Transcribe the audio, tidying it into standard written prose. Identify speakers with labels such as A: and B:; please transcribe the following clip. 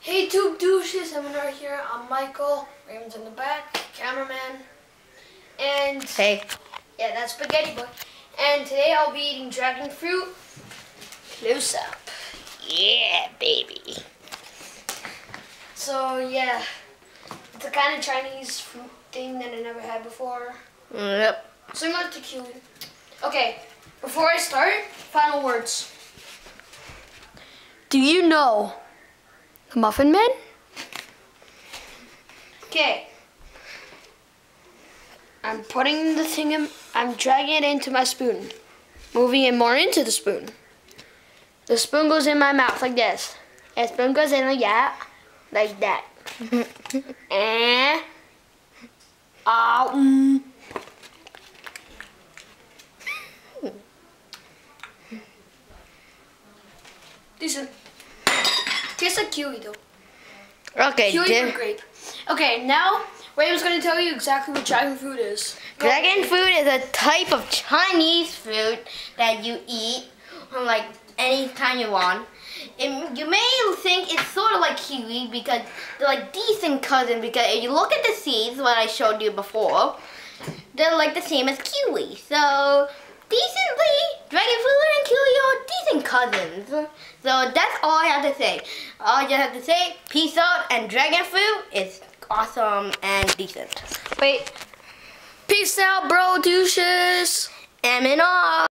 A: Hey Tube Douches, Seminar here. I'm Michael. Raymond's in the back, cameraman. And
B: hey,
A: yeah, that's Spaghetti Boy. And today I'll be eating dragon fruit. Close up.
B: yeah, baby.
A: So yeah, it's a kind of Chinese fruit thing that I never had before.
B: Yep.
A: Similar to kiwi. Okay, before I start, final words. Do you know the Muffin Man? Okay. I'm putting the thing in, I'm dragging it into my spoon. Moving it more into the spoon. The spoon goes in my mouth like this. And the spoon goes in like that. Like that. And decent. Tastes like kiwi though.
B: Okay,
A: Kiwi or grape. Okay, now Raymond's gonna tell you exactly what dragon fruit is.
B: Dragon fruit is a type of Chinese fruit that you eat like any time you want. You may think it's sort of like kiwi because they're like decent cousins, because if you look at the seeds, what I showed you before, they're like the same as kiwi. So decently, dragon fruit and kiwi are decent cousins. So that's all I have to say. All you have to say, peace out, and dragon fruit is awesome and decent.
A: Wait. Peace out, bro douches.
B: M and R.